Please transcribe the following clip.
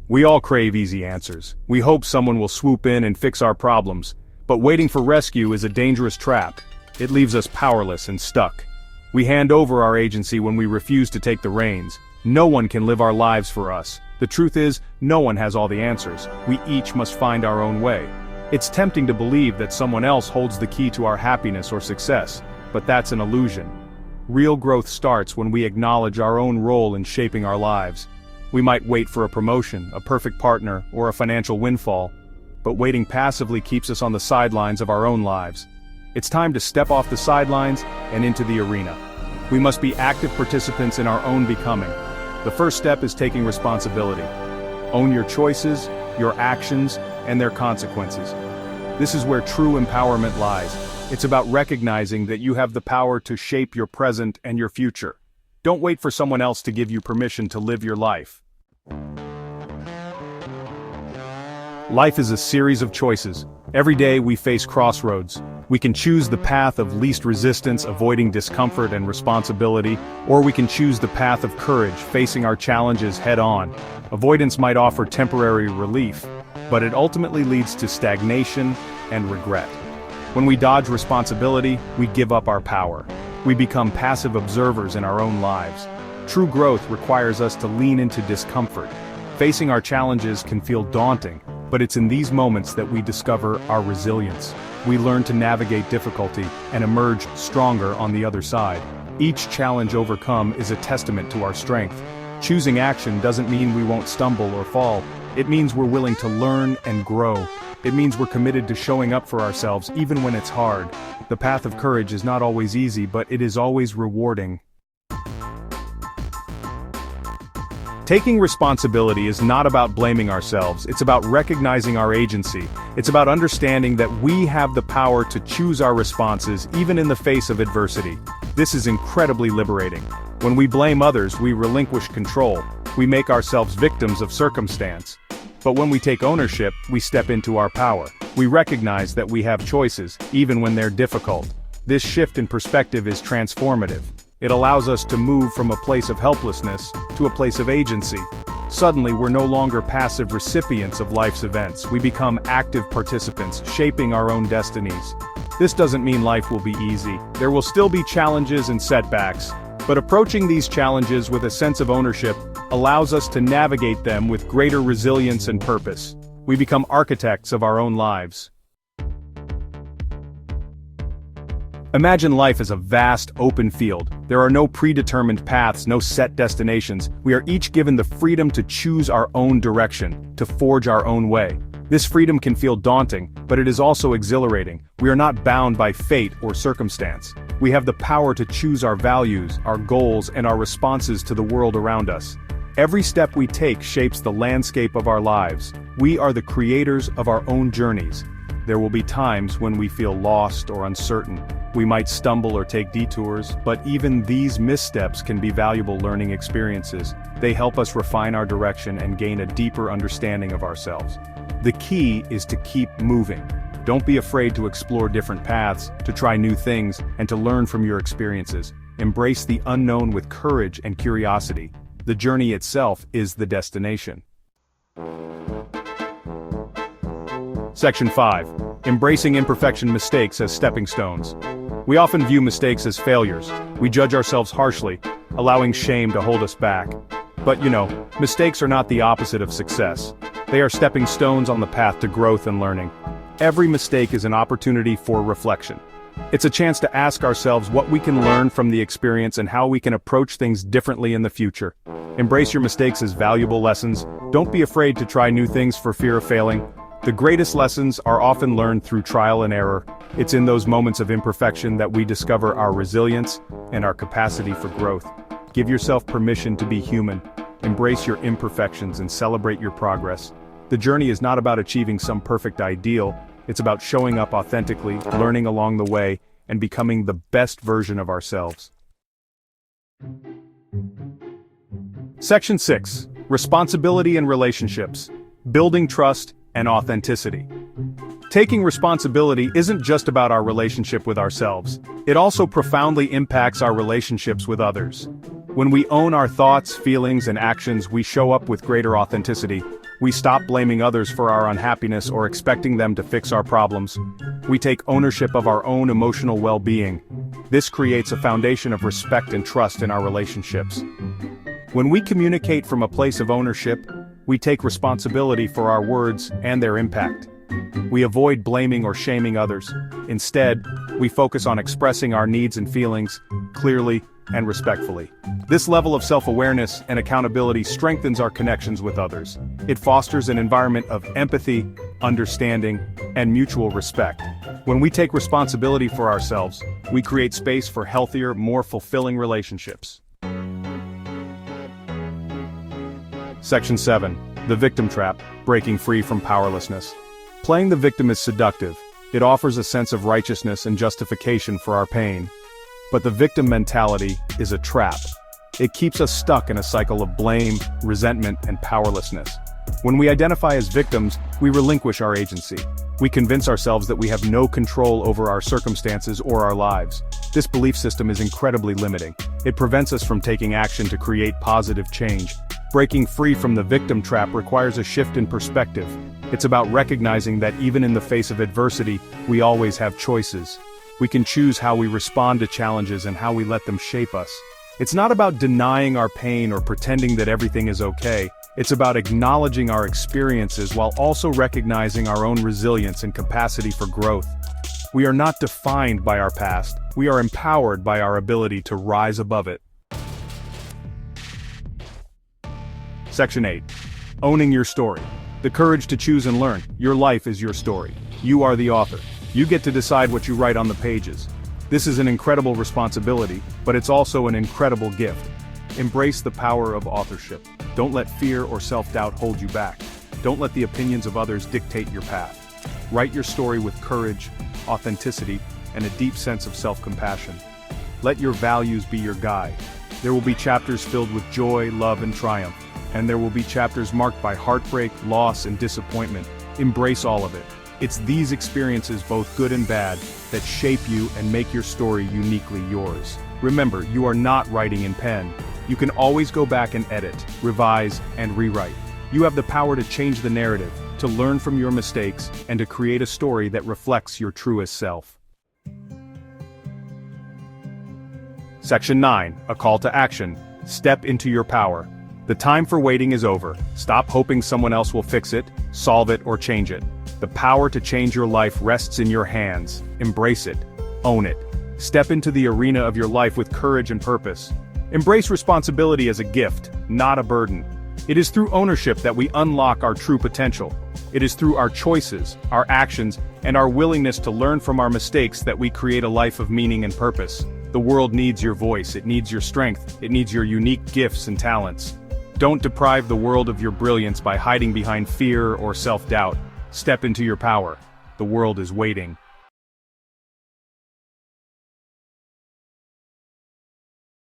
We all crave easy answers. We hope someone will swoop in and fix our problems. But waiting for rescue is a dangerous trap. It leaves us powerless and stuck. We hand over our agency when we refuse to take the reins. No one can live our lives for us. The truth is, no one has all the answers. We each must find our own way. It's tempting to believe that someone else holds the key to our happiness or success, but that's an illusion. Real growth starts when we acknowledge our own role in shaping our lives. We might wait for a promotion, a perfect partner, or a financial windfall, but waiting passively keeps us on the sidelines of our own lives. It's time to step off the sidelines and into the arena. We must be active participants in our own becoming. The first step is taking responsibility. Own your choices, your actions, and their consequences. This is where true empowerment lies. It's about recognizing that you have the power to shape your present and your future. Don't wait for someone else to give you permission to live your life. Life is a series of choices. Every day we face crossroads. We can choose the path of least resistance, avoiding discomfort and responsibility, or we can choose the path of courage, facing our challenges head-on. Avoidance might offer temporary relief, but it ultimately leads to stagnation and regret. When we dodge responsibility, we give up our power. We become passive observers in our own lives. True growth requires us to lean into discomfort. Facing our challenges can feel daunting, but it's in these moments that we discover our resilience. We learn to navigate difficulty and emerge stronger on the other side. Each challenge overcome is a testament to our strength. Choosing action doesn't mean we won't stumble or fall. It means we're willing to learn and grow. It means we're committed to showing up for ourselves even when it's hard. The path of courage is not always easy, but it is always rewarding. Taking responsibility is not about blaming ourselves, it's about recognizing our agency. It's about understanding that we have the power to choose our responses even in the face of adversity. This is incredibly liberating. When we blame others, we relinquish control. We make ourselves victims of circumstance. But when we take ownership, we step into our power. We recognize that we have choices, even when they're difficult. This shift in perspective is transformative. It allows us to move from a place of helplessness to a place of agency. Suddenly, we're no longer passive recipients of life's events. We become active participants, shaping our own destinies. This doesn't mean life will be easy. There will still be challenges and setbacks. But approaching these challenges with a sense of ownership allows us to navigate them with greater resilience and purpose. We become architects of our own lives. Imagine life as a vast, open field. There are no predetermined paths, no set destinations. We are each given the freedom to choose our own direction, to forge our own way. This freedom can feel daunting, but it is also exhilarating. We are not bound by fate or circumstance. We have the power to choose our values, our goals, and our responses to the world around us. Every step we take shapes the landscape of our lives. We are the creators of our own journeys. There will be times when we feel lost or uncertain. We might stumble or take detours, but even these missteps can be valuable learning experiences. They help us refine our direction and gain a deeper understanding of ourselves. The key is to keep moving. Don't be afraid to explore different paths, to try new things, and to learn from your experiences. Embrace the unknown with courage and curiosity. The journey itself is the destination. Section 5. Embracing imperfection mistakes as stepping stones. We often view mistakes as failures. We judge ourselves harshly, allowing shame to hold us back. But mistakes are not the opposite of success. They are stepping stones on the path to growth and learning. Every mistake is an opportunity for reflection. It's a chance to ask ourselves what we can learn from the experience and how we can approach things differently in the future. Embrace your mistakes as valuable lessons. Don't be afraid to try new things for fear of failing. The greatest lessons are often learned through trial and error. It's in those moments of imperfection that we discover our resilience and our capacity for growth. Give yourself permission to be human. Embrace your imperfections and celebrate your progress. The journey is not about achieving some perfect ideal. It's about showing up authentically, learning along the way, and becoming the best version of ourselves. Section 6. Responsibility and relationships. Building trust and authenticity. Taking responsibility isn't just about our relationship with ourselves. It also profoundly impacts our relationships with others. When we own our thoughts, feelings, and actions, we show up with greater authenticity. We stop blaming others for our unhappiness or expecting them to fix our problems. We take ownership of our own emotional well-being. This creates a foundation of respect and trust in our relationships. When we communicate from a place of ownership, we take responsibility for our words and their impact. We avoid blaming or shaming others. Instead, we focus on expressing our needs and feelings clearly and respectfully. This level of self-awareness and accountability strengthens our connections with others. It fosters an environment of empathy, understanding, and mutual respect. When we take responsibility for ourselves, we create space for healthier, more fulfilling relationships. Section 7. The Victim Trap, Breaking Free from Powerlessness. Playing the victim is seductive. It offers a sense of righteousness and justification for our pain. But the victim mentality is a trap. It keeps us stuck in a cycle of blame, resentment, and powerlessness. When we identify as victims, we relinquish our agency. We convince ourselves that we have no control over our circumstances or our lives. This belief system is incredibly limiting. It prevents us from taking action to create positive change. Breaking free from the victim trap requires a shift in perspective. It's about recognizing that even in the face of adversity, we always have choices. We can choose how we respond to challenges and how we let them shape us. It's not about denying our pain or pretending that everything is okay. It's about acknowledging our experiences while also recognizing our own resilience and capacity for growth. We are not defined by our past. We are empowered by our ability to rise above it. Section 8. Owning your story. The courage to choose and learn. Your life is your story. You are the author. You get to decide what you write on the pages. This is an incredible responsibility, but it's also an incredible gift. Embrace the power of authorship. Don't let fear or self-doubt hold you back. Don't let the opinions of others dictate your path. Write your story with courage, authenticity, and a deep sense of self-compassion. Let your values be your guide. There will be chapters filled with joy, love, and triumph. And there will be chapters marked by heartbreak, loss, and disappointment. Embrace all of it. It's these experiences, both good and bad, that shape you and make your story uniquely yours. Remember, you are not writing in pen. You can always go back and edit, revise, and rewrite. You have the power to change the narrative, to learn from your mistakes, and to create a story that reflects your truest self. Section 9. A call to action. Step into your power. The time for waiting is over. Stop hoping someone else will fix it, solve it, or change it. The power to change your life rests in your hands. Embrace it. Own it. Step into the arena of your life with courage and purpose. Embrace responsibility as a gift, not a burden. It is through ownership that we unlock our true potential. It is through our choices, our actions, and our willingness to learn from our mistakes that we create a life of meaning and purpose. The world needs your voice, it needs your strength, it needs your unique gifts and talents. Don't deprive the world of your brilliance by hiding behind fear or self-doubt. Step into your power. The world is waiting.